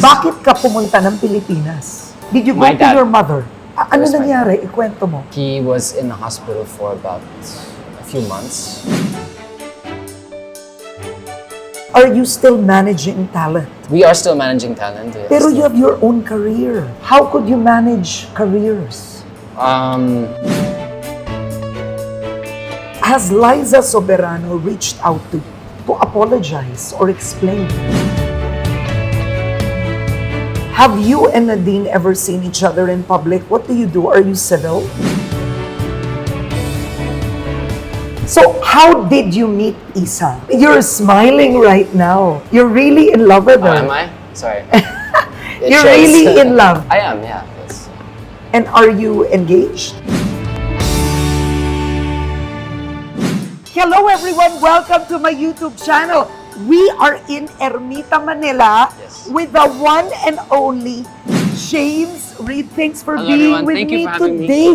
Bakit ka pumunta ng Pilipinas? Did you go My to dad. your mother? Ano Yes, my nangyari? Ikwento mo. He was in the hospital for about a few months. Are you still managing talent? We are still managing talent. Yes. Pero you have your own career. How could you manage careers? Has Liza Soberano reached out to you to apologize or explain? Have you and Nadine ever seen each other in public? What do you do? Are you civil? So, how did you meet Isa? You're smiling right now. You're really in love with her. Am I? Sorry. It You're shows. really in love. I am, yeah. Yes. And are you engaged? Hello everyone! Welcome to my YouTube channel. We are in Ermita, Manila with the one and only James Reid. Thanks for Hello, being everyone. with Thank you me for having me. today.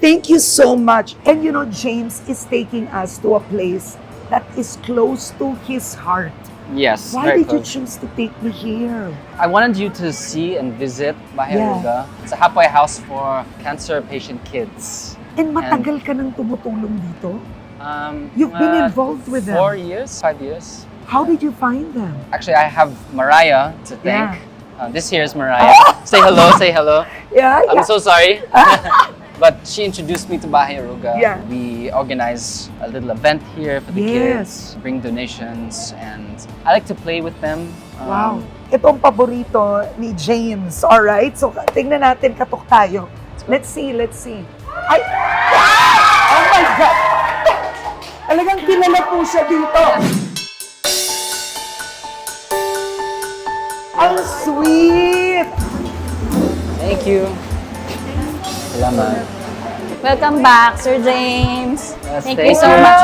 Thank you so much. And you know, James is taking us to a place that is close to his heart. Yes. Why very did you close. choose to take me here? I wanted you to see and visit Bahay Aruga. It's a halfway house for cancer patient kids. And matagal ka nang tumutulong dito? You've Mga been involved with them. 4 years, 5 years. How did you find them? Actually, I have Mariah to thank. Yeah. This here is Mariah. Say hello, say hello. Yeah, I'm so sorry. But she introduced me to Bahay Aruga. Yeah. We organize a little event here for the kids, bring donations, and I like to play with them. Wow. Itong paborito ni James. Alright? So, tingnan natin, katok tayo. Let's see, let's see. Ay! Oh my God! Talagang kilala po siya dito. Ang sweet! Thank you. Salamat. Welcome back, Sir James. Yes, Thank you thank so you. much.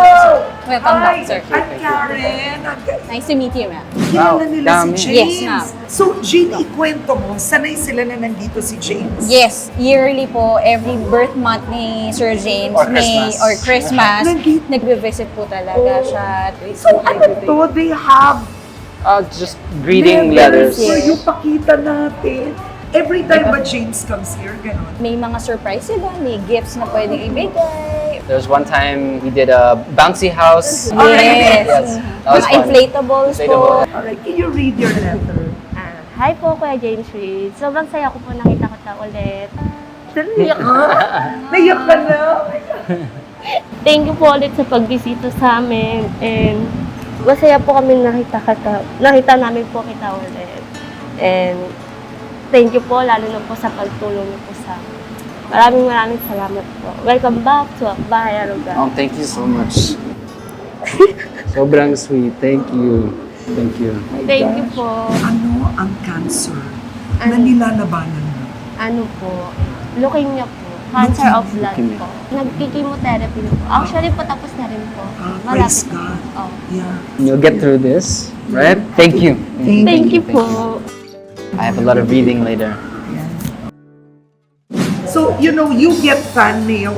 Welcome back, sir. I'm Karen. Nice to meet you, ma'am. Kilala Wow, nila dami. si Yes, James. ma'am. So, Jean, ikwento mo, sanay sila na nandito si James? Yes, yearly po, every birth month ni Sir James, Or May, Christmas. or Christmas, Nandito. nagbe-visit po talaga siya. So, ano to? They have Just greeting letters. For you, pakita natin. Every time ba James comes here, gano'n? May mga surprise sila, may gifts na pwedeng ibigay. There was one time we did a bouncy house. Yes. Yes, that was Mga fun. inflatables po. Inflatable. Alright, can you read your letter? Hi po, Kuya James Reid. Sobrang saya ko po nakita kita ulit. Naiyak ka? Naiyak ka na? Thank you po ulit sa pagbisita sa amin. And masaya po kami nakita namin po kita ulit. And thank you po, lalo na po sa pagtulong niyo po sa amin. Maraming salamat po. Welcome back to Bahay Aruga. Oh, thank you so much. Sobrang sweet. Thank you. Thank you. Thank you po. Ano ang cancer na nilalabanan mo? Ano po, leukemia po. Cancer of blood Leukemia. po. Nagki-chemotherapy po. Actually po, tapos na rin po. Praise Malapit. God. Oh. Yeah. You'll get through this, right? Thank you. Thank you po. I have a lot of reading later. So, you know, you get fan mail,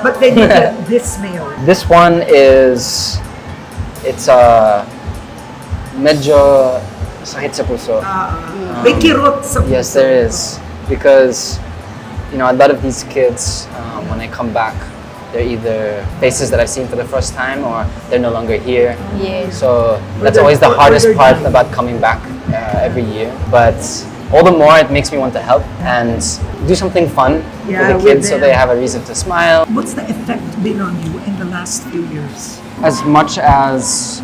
but then you get this mail. This one is, it's medyo sakit sa puso. May kirot sa puso. Yes, there is. Because, you know, a lot of these kids, when they come back, they're either faces that I've seen for the first time or they're no longer here. Yes. So that's always the hardest part about coming back every year. But all the more it makes me want to help and do something fun Yeah, for the with kids so them. they have a reason to smile. What's the effect been on you in the last few years? As much as,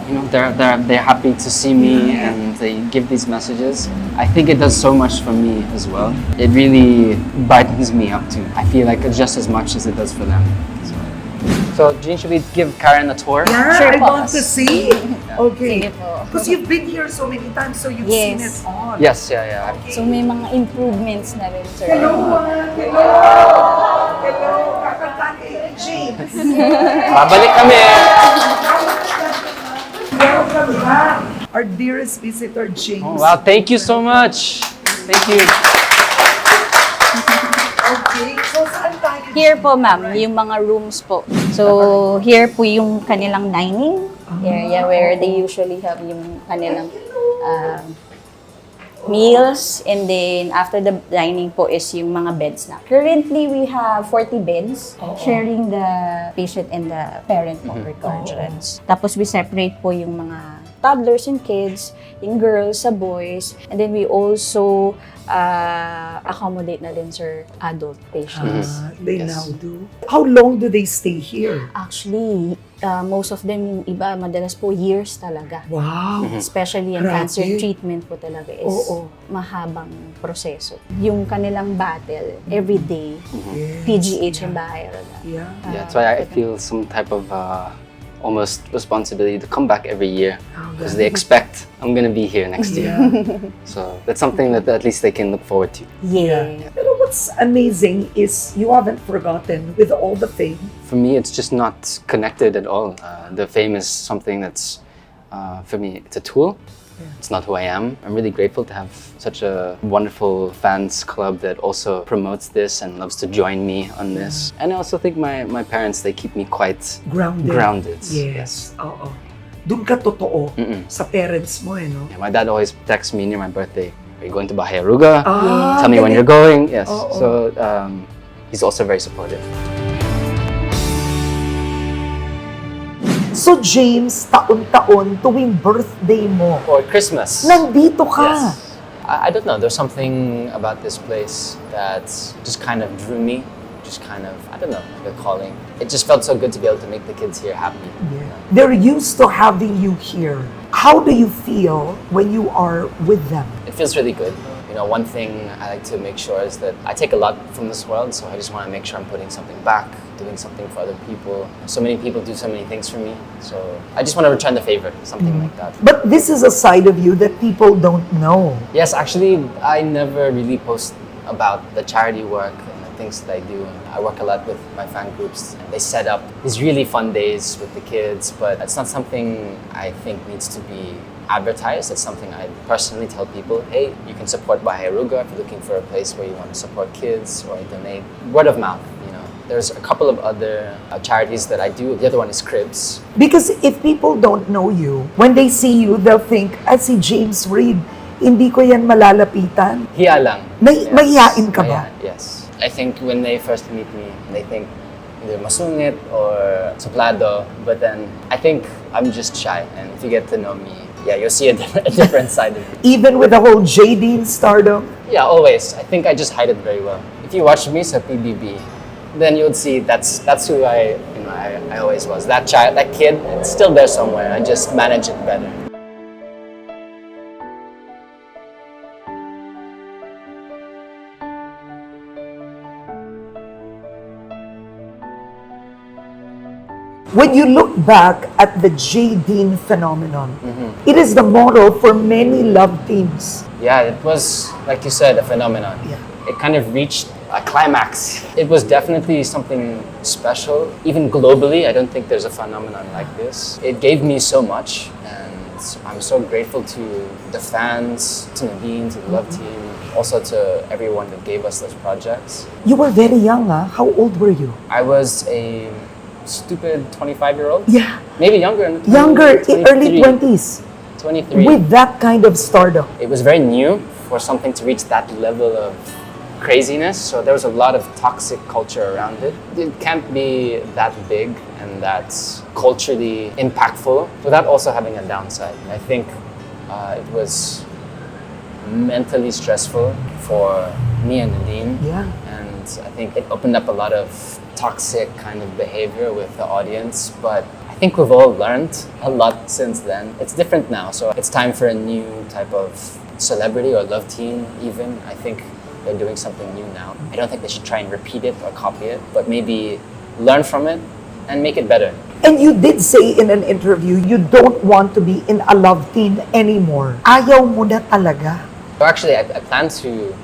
you know, they're happy to see me and they give these messages, I think it does so much for me as well. It really brightens me up too. I feel like just as much as it does for them. So Jean, should we give Karen a tour? Yeah, Sure I po. want to see. Okay. Sige po. Because you've been here so many times, so you've seen it Yes. all. Yes, yeah. So may mga improvements na rin, sir. Hello, hello. Hello, kakanta kay James. Babalik kami! Welcome back. Our dearest visitor, James. Oh, wow, thank you so much. Thank you. Okay, so saan tayo? Here po, ma'am, yung mga rooms po. So, here po yung kanilang dining area where they usually have yung kanilang meals, and then after the dining po is yung mga beds na. Currently, we have 40 beds, sharing the patient and the parent po per quadrants. Tapos we separate po yung mga toddlers and kids, yung girls sa boys, and then we also accommodate na din, sir, adult patients. They now do. How long do they stay here? Actually, most of them, yung iba, madalas po years talaga. Wow. Especially yung Grabe. cancer treatment po talaga is mahabang proseso. Yung kanilang battle, every day, Yes. PGH yung bahay. Yeah. Yeah, that's why I feel some type of almost responsibility to come back every year because they expect I'm gonna be here next year. So that's something that at least they can look forward to. Yeah. Pero what's amazing is you haven't forgotten with all the fame. For me, it's just not connected at all. The fame is something that's, for me, it's a tool. It's not who I am. I'm really grateful to have such a wonderful fans club that also promotes this and loves to join me on this. And I also think my parents, they keep me quite grounded. Yes. Oo. Doon ka totoo sa parents mo, no? Yeah, my dad always texts me near my birthday, "Are you going to Bahia Ruga? Ah, Tell me when you're going." Yes. Oo. So he's also very supportive. So James, taon-taon tuwing birthday mo, Or Christmas. nandito ka. Yes. I don't know, there's something about this place that just kind of drew me. Just kind of, I don't know, like a calling. It just felt so good to be able to make the kids here happy. Yeah. They're used to having you here. How do you feel when you are with them? It feels really good. You know, one thing I like to make sure is that I take a lot from this world, so I just want to make sure I'm putting something back, doing something for other people. So many people do so many things for me, so I just want to return the favor, something like that. But this is a side of you that people don't know. Yes, actually, I never really post about the charity work and the things that I do. I work a lot with my fan groups. They set up these really fun days with the kids, but it's not something I think needs to be advertised. It's something I personally tell people, hey, you can support Bahia Ruga if you're looking for a place where you want to support kids or donate. Word of mouth, you know. There's a couple of other charities that I do. The other one is Cribs. Because if people don't know you, when they see you, they'll think, si James Reid, hindi ko yan malalapitan. Hiya lang. Mahihain ka ba? Yes. I think when they first meet me, they think either masungit or suplado, but then I think I'm just shy. And if you get to know me, yeah, you'll see a different side of me. Even with the whole JD stardom? Yeah, always. I think I just hide it very well. If you watch me sa PBB, then you'll see that's who I always was. That child, that kid, it's still there somewhere. I just manage it better. When you look back at the J. Dean phenomenon, it is the model for many love teams. Yeah, it was, like you said, a phenomenon. Yeah. It kind of reached a climax. It was definitely something special. Even globally, I don't think there's a phenomenon like this. It gave me so much, and I'm so grateful to the fans, to Nadine, to the Love Team, also to everyone that gave us those projects. You were very young, huh? How old were you? I was a stupid 25-year-old. Yeah. Maybe younger. Younger, 23. early 20s. 23. With that kind of stardom. It was very new for something to reach that level of craziness, so there was a lot of toxic culture around it. It can't be that big and that's culturally impactful without also having a downside. I think it was mentally stressful for me and Nadine. Yeah. And I think it opened up a lot of toxic kind of behavior with the audience, but I think we've all learned a lot since then. It's different now, so it's time for a new type of celebrity or love team even. I think they're doing something new now. I don't think they should try and repeat it or copy it, but maybe learn from it and make it better. And you did say in an interview, you don't want to be in a love team anymore. Ayaw mo na talaga. So actually, I plan to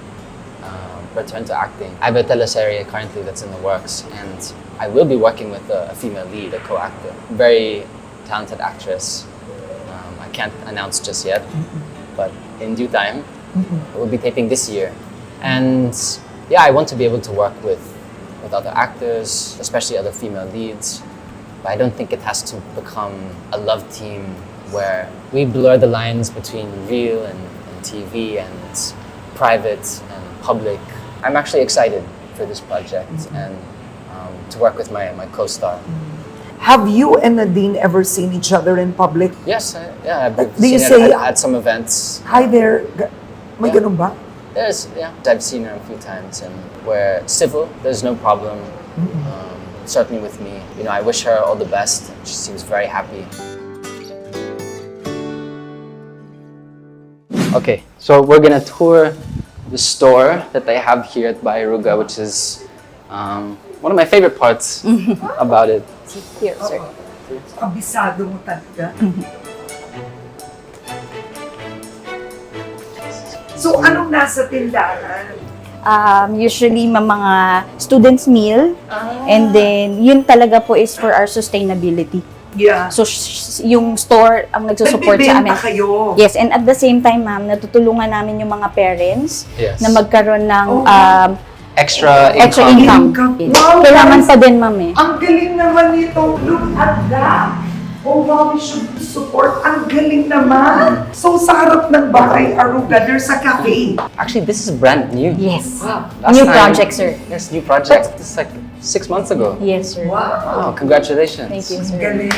return to acting. I have a teleserye currently that's in the works, and I will be working with a female lead, a co-actor. Very talented actress. I can't announce just yet, but in due time, we'll be taping this year. And yeah, I want to be able to work with other actors, especially other female leads. But I don't think it has to become a love team where we blur the lines between real and TV, and private and public. I'm actually excited for this project and to work with my co-star. Have you and Nadine ever seen each other in public? Yes, I've Do you seen say- it at some events. Hi there. May Yeah. ganun ba? I've seen her a few times, and we're civil. There's no problem. Certainly with me. You know, I wish her all the best. She seems very happy. Okay, so we're gonna tour the store that they have here at Bayaruga, which is one of my favorite parts about it. Here, sir. Kabisado mo talaga. So, anong nasa tindahan? Usually mga students meal, and then yun talaga po is for our sustainability. Yeah. So yung store ang nagsusupport sa amin. Nagbibenta kayo. Yes, and at the same time, ma'am, natutulungan namin yung mga parents Yes. na magkaroon ng Extra income. extra income. Income. Yes. Wow, Kailangan guys. pa din, ma'am eh. Ang galing naman nito. Look at that. Oh wow, we should support. Ang galing naman. So, sa harap ng bahay, Aruga, there's a cafe. Actually, this is brand new. Yes. Last New time- project, sir. Yes, new project. This is like 6 months ago. Yes, sir. Wow. Oh, congratulations. Thank you, Ang sir. galing.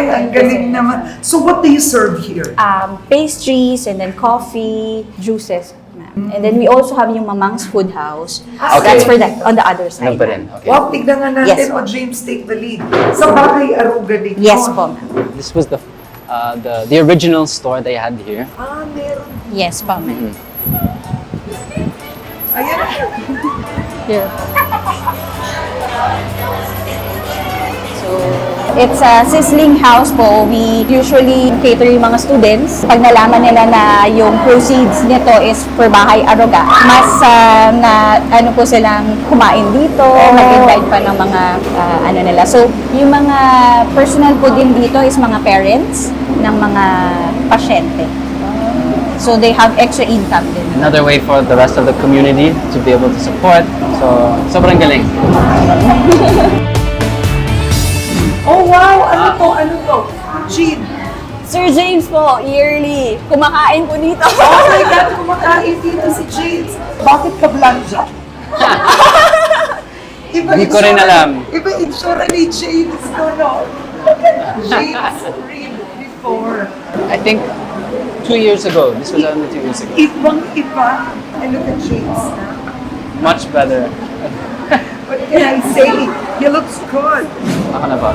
Ang galing naman. So, what do you serve here? Pastries and then coffee, juices, ma'am. And then we also have yung Mamang's Food House. Okay. That's for that on the other side. Ano pa rin? Okay. Wow, tignan nga natin. Yes, O, James, take the lead. Sa bahay, Aruga dito. Yes po, ma'am. This was the original store they had here. Ah, meron. Yes po, ma'am. Ayan. Here. So, it's a sizzling house po. We usually cater yung mga students. Pag nalaman nila na yung proceeds nito is for Bahay Aruga, mas na ano po silang kumain dito, mag-invite pa ng mga ano nila. So, yung mga personal po din dito is mga parents ng mga pasyente. So, they have extra income din. Another way for the rest of the community to be able to support. So, sobrang galing. Oh, wow. Ano to? Ano to? Jean. Sir James po, yearly, kumakain po dito. Oh my God, kumakain dito si James. Bakit ka blanja? Iba Hindi ko rin itsura- alam. Iba itsura ni James ko, no? James read before. I think 2 years ago. This was only 2 years ago. Ibang-iba. And look at James now. Much better. What can I say? He looks good. Ako na ba?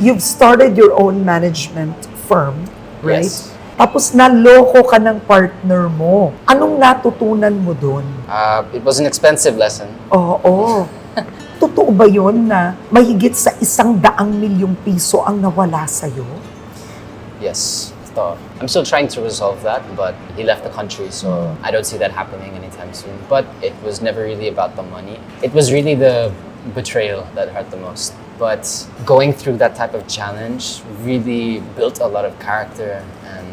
You've started your own management firm, right? Yes. Tapos naloko ka ng partner mo. Anong natutunan mo dun? It was an expensive lesson. Oo. Totoo ba yun na mahigit sa 100,000,000 piso ang nawala sa'yo? Yes. So I'm still trying to resolve that, but he left the country, so I don't see that happening anytime soon. But it was never really about the money. It was really the betrayal that hurt the most. But going through that type of challenge really built a lot of character, and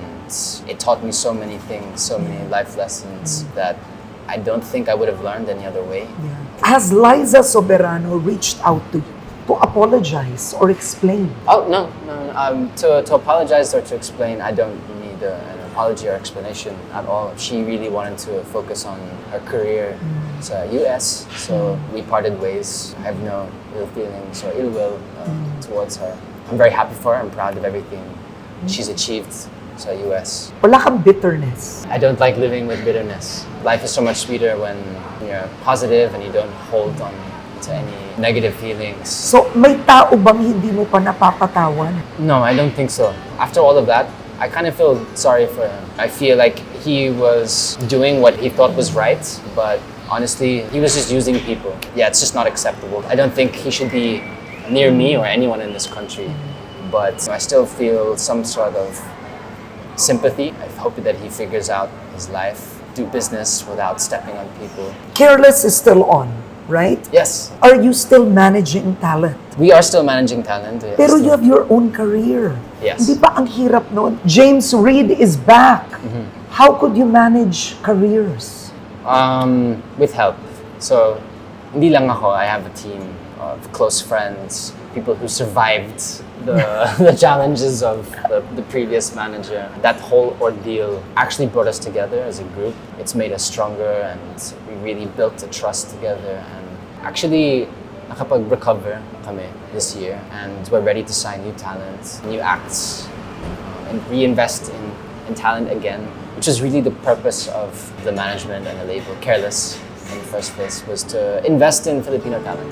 it taught me so many things, so many life lessons that I don't think I would have learned any other way. Has Liza Soberano reached out to you to apologize or explain? Oh, no. To apologize or to explain, I don't need an apology or explanation at all. She really wanted to focus on her career sa US, so we parted ways. I have no ill feelings or ill will towards her. I'm very happy for her. I'm proud of everything she's achieved sa US. Wala kang bitterness. I don't like living with bitterness. Life is so much sweeter when you're positive and you don't hold on to any negative feelings. So, may tao bang hindi mo pa napapatawan? No, I don't think so. After all of that, I kind of feel sorry for him. I feel like he was doing what he thought was right, but honestly, he was just using people. Yeah, it's just not acceptable. I don't think he should be near me or anyone in this country, but I still feel some sort of sympathy. I hope that he figures out his life, do business without stepping on people. Careless is still on, right? Yes, Are you still managing talent? we are still managing talent. Yes. Pero you have your own career. Yes. Hindi ba ang hirap nun? James Reid is back. How could you manage careers? With help. So, hindi lang ako. I have a team of close friends, people who survived the challenges of the previous manager. That whole ordeal actually brought us together as a group. It's made us stronger, and we really built a trust together. And actually, nakapag-recover kami this year, and we're ready to sign new talent, new acts, and reinvest in talent again, which is really the purpose of the management and the label Careless in the first place, was to invest in Filipino talent.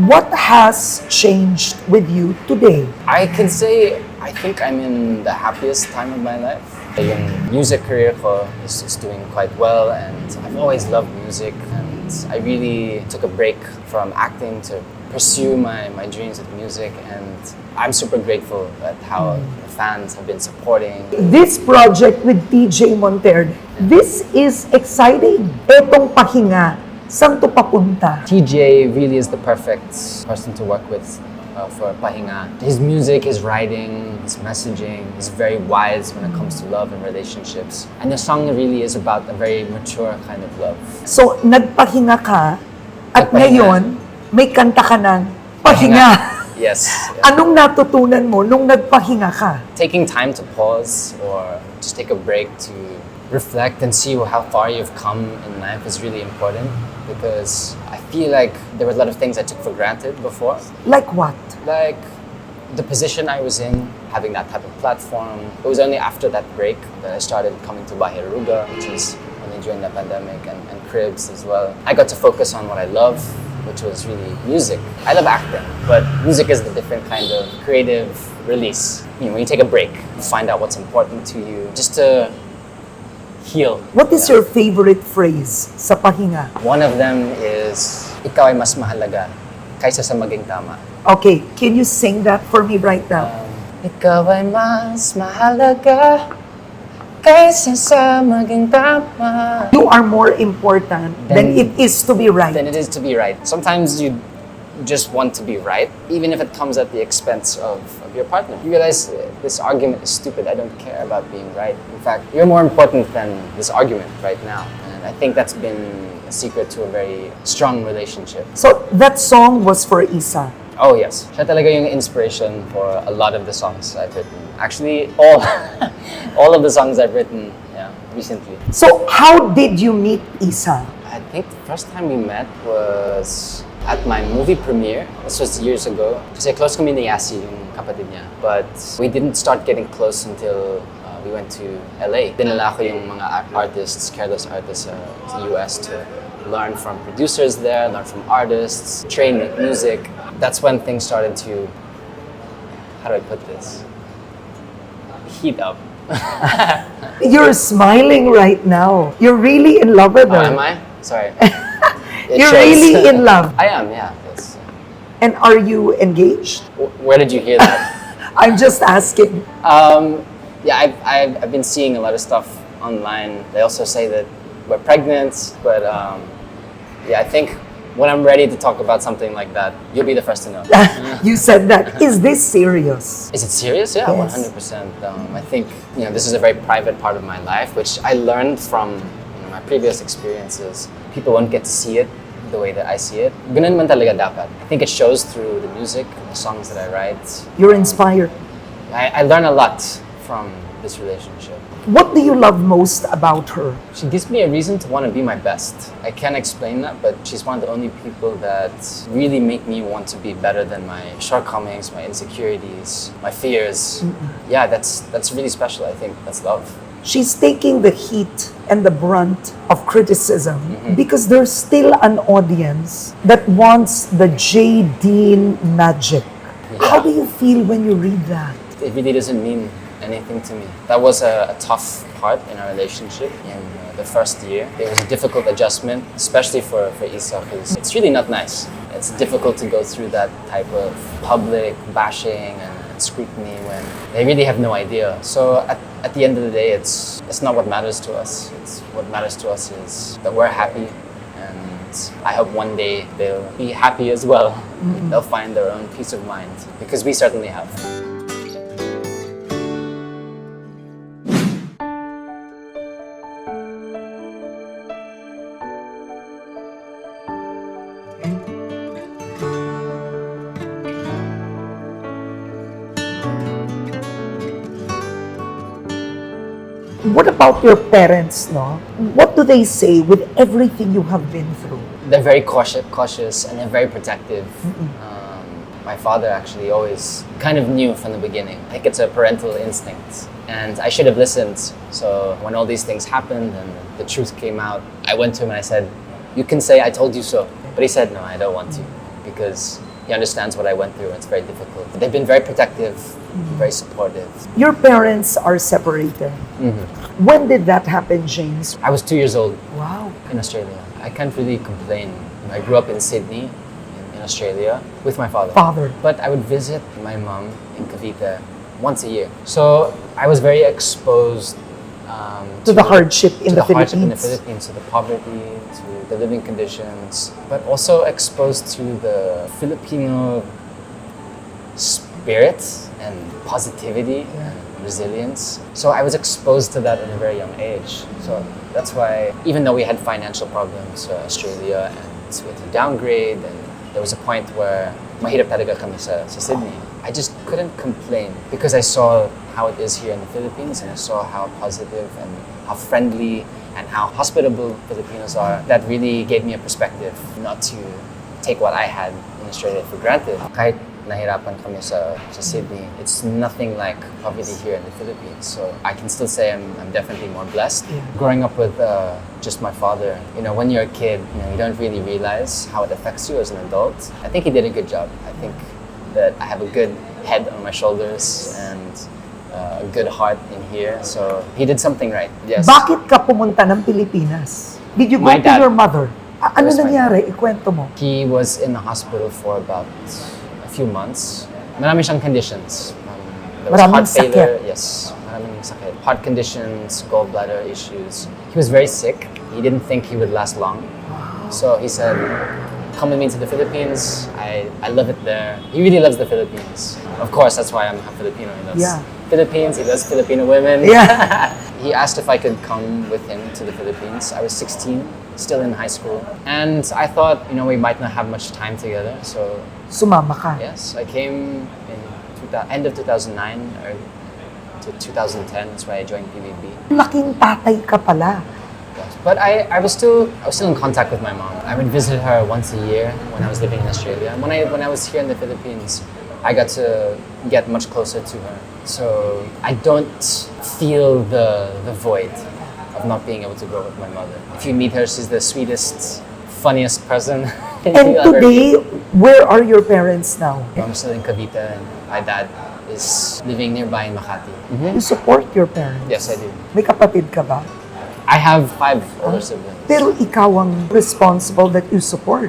What has changed with you today? I can say I think I'm in the happiest time of my life. Yung music career ko is doing quite well, and I've always loved music, and I really took a break from acting to pursue my dreams with music, and I'm super grateful at how the fans have been supporting. This project with TJ Monterde, this is exciting. Etong pahinga, saan to papunta? TJ really is the perfect person to work with for Pahinga. His music, his writing, his messaging is very wise when it comes to love and relationships. And the song really is about a very mature kind of love. So, nagpahinga ka, at Nagpahinga. ngayon, may kanta ka ng pahinga. Yes. Anong natutunan mo nung nagpahinga ka? Taking time to pause or just take a break to reflect and see how far you've come in life is really important, because I feel like there were a lot of things I took for granted before. Like what? Like the position I was in, having that type of platform. It was only after that break that I started coming to Bahiruga, which is only during the pandemic, and Cribs as well. I got to focus on what I love, which was really music. I love acting, but music is the different kind of creative release. You know, when you take a break, you find out what's important to you, just to heal. What is your favorite phrase sa pahinga? One of them is, ikaw ay mas mahalaga kaysa sa maging tama. Okay, can you sing that for me right now? Ikaw ay mas mahalaga kaysa sa maging tama. You are more important than it is to be right. Then it is to be right. Sometimes you just want to be right, even if it comes at the expense of your partner. You realize this argument is stupid. I don't care about being right. In fact, you're more important than this argument right now. And I think that's been a secret to a very strong relationship. So, that song was for Isa. Oh yes, siya talaga yung inspiration for a lot of the songs I've written. Actually, all of the songs I've written, recently. So, how did you meet Isa? I think the first time we met was at my movie premiere. This was years ago. Kasi close kami ni Yasi, yung kapatid niya. But we didn't start getting close until we went to LA. Dinala ko yung mga artists, careless artists to the US to learn from producers there, learn from artists, train with music. That's when things started to, how do I put this? Heat up. You're smiling right now. You're really in love with Oh, her. am I? Sorry. It You're shows. really in love. I am, yeah. Yes. And are you engaged? Where did you hear that? I'm just asking. Yeah, I've been seeing a lot of stuff online. They also say that we're pregnant, but yeah, I think when I'm ready to talk about something like that, you'll be the first to know. You said that. Is this serious? Is it serious? Yeah, Yes. 100%. I think this is a very private part of my life, which I learned from my previous experiences. People won't get to see it the way that I see it. Ganun man talaga dapat. I think it shows through the music, the songs that I write. You're inspired. I learn a lot from this relationship. What do you love most about her? She gives me a reason to want to be my best. I can't explain that, but she's one of the only people that really make me want to be better than my shortcomings, my insecurities, my fears. Yeah, that's really special. I think that's love. She's taking the heat and the brunt of criticism because there's still an audience that wants the J. Dean magic. How do you feel when you read that? It really doesn't mean anything to me. That was a tough part in our relationship. And the first year. It was a difficult adjustment, especially for Isa, because it's really not nice. It's difficult to go through that type of public bashing and scrutiny when they really have no idea. So at the end of the day, it's not what matters to us. It's what matters to us is that we're happy, and I hope one day they'll be happy as well. They'll find their own peace of mind, because we certainly have. What about your parents, no? What do they say with everything you have been through? They're very cautious and they're very protective. My father actually always kind of knew from the beginning. I think it's a parental instinct. And I should have listened. So when all these things happened and the truth came out, I went to him and I said, "You can say I told you so." But he said, "No, I don't want to," because he understands what I went through and it's very difficult. But they've been very protective, very supportive. Your parents are separated. When did that happen, James? I was 2 years old Wow. in Australia. I can't really complain. I grew up in Sydney, in Australia, with my father. But I would visit my mom in Cavite once a year. So I was very exposed To the hardship in the hardship in the Philippines. Philippines, to the poverty, to the living conditions, but also exposed to the Filipino spirit and positivity and resilience. So I was exposed to that at a very young age. So that's why, even though we had financial problems, Australia, and with a downgrade, and there was a point where mahirap talaga kami sa Sydney, I just couldn't complain because I saw how it is here in the Philippines, and I saw how positive and how friendly and how hospitable Filipinos are. That really gave me a perspective not to take what I had in Australia for granted. Kahit nahirapan kami sa Sydney, it's nothing like poverty here in the Philippines. So I can still say I'm definitely more blessed. Growing up with just my father, when you're a kid, you don't really realize how it affects you as an adult. I think he did a good job. I think that I have a good head on my shoulders and a good heart in here. So he did something right. Yes. Bakit ka pumunta ng Pilipinas? Did you go My to dad. your mother? Ano Yes, my nangyari? Ikwento mo. He was in the hospital for about a few months. Marami siyang conditions. There was Maraming heart failure. sakit. Yes, maraming sakit. Heart conditions, gallbladder issues. He was very sick. He didn't think he would last long. So he said, "Come with me to the Philippines. I love it there." He really loves the Philippines. Of course, that's why I'm a Filipino. He loves Yeah. Philippines. He loves Filipino women. Yeah. He asked if I could come with him to the Philippines. I was 16, still in high school. And I thought, we might not have much time together. So Sumama ka. yes, I came in end of 2009 or to 2010. That's why I joined PBB. Laking tatay ka pala. Yes. But I was still in contact with my mom. I would visit her once a year when I was living in Australia. And when I was here in the Philippines, I got to get much closer to her. So I don't feel the void of not being able to grow with my mother. If you meet her, she's the sweetest, funniest person. And you'll ever today, where are your parents now? I'm still in Cavite, and my dad is living nearby in Makati. You support your parents? Yes, I do. May kapatid ka ba? I have 5 older siblings. Pero ikaw ang responsible that you support.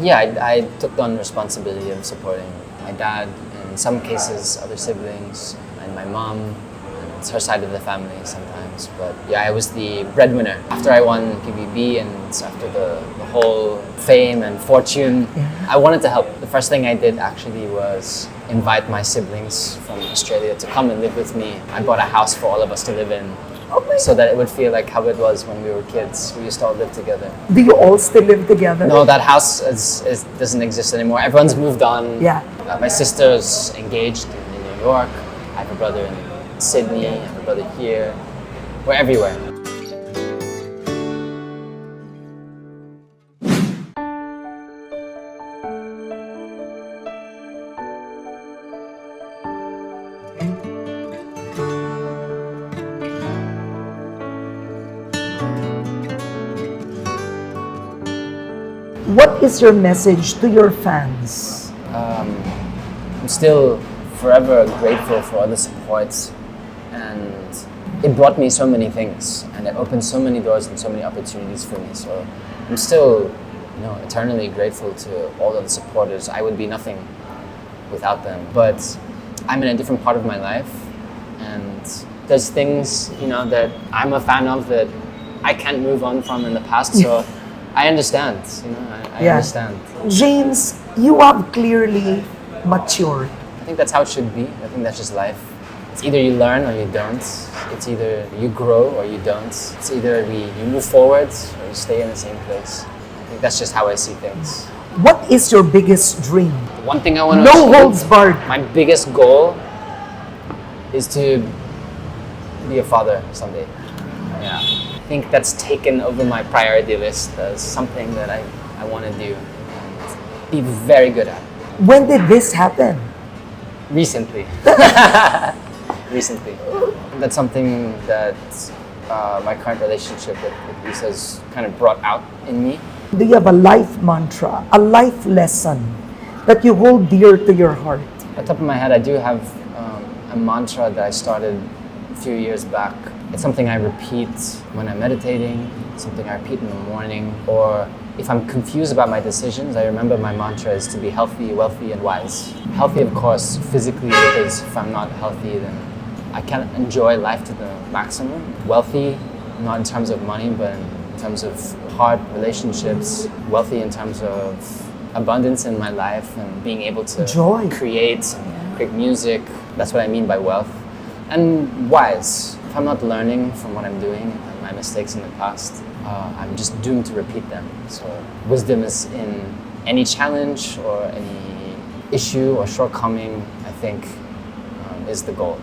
Yeah, I took on responsibility of supporting my dad, in some cases other siblings, and my mom. And it's her side of the family sometimes. But yeah, I was the breadwinner. After I won PBB and after the whole fame and fortune, I wanted to help. The first thing I did actually was invite my siblings from Australia to come and live with me. I bought a house for all of us to live in, so that it would feel like how it was when we were kids. We used to all live together. Do you all still live together? No, that house doesn't exist anymore. Everyone's moved on. Yeah. My sister's engaged in New York. I have a brother in Sydney. I have a brother here. We're everywhere. What is your message to your fans? I'm still forever grateful for all the support, and it brought me so many things, and it opened so many doors and so many opportunities for me. So I'm still, eternally grateful to all of the supporters. I would be nothing without them. But I'm in a different part of my life, and there's things, that I'm a fan of that I can't move on from in the past. So I understand, I understand. James, you have clearly matured. I think that's how it should be. I think that's just life. It's either you learn or you don't. It's either you grow or you don't. It's either you move forward or you stay in the same place. I think that's just how I see things. What is your biggest dream? One thing I want to No achieve, holds barred. my biggest goal is to be a father someday. Yeah. I think that's taken over my priority list as something that I want to do and be very good at. When did this happen? Recently. Recently. That's something that my current relationship with Lisa's kind of brought out in me. Do you have a life mantra, a life lesson that you hold dear to your heart? At the top of my head, I do have a mantra that I started a few years back. It's something I repeat when I'm meditating, something I repeat in the morning, or if I'm confused about my decisions, I remember my mantra is to be healthy, wealthy, and wise. Healthy, of course, physically, because if I'm not healthy, then I can't enjoy life to the maximum. Wealthy, not in terms of money, but in terms of heart, relationships. Wealthy in terms of abundance in my life and being able to Joy. create music. That's what I mean by wealth. And wise. If I'm not learning from what I'm doing, my mistakes in the past, I'm just doomed to repeat them. So wisdom is in any challenge or any issue or shortcoming, I think, is the goal.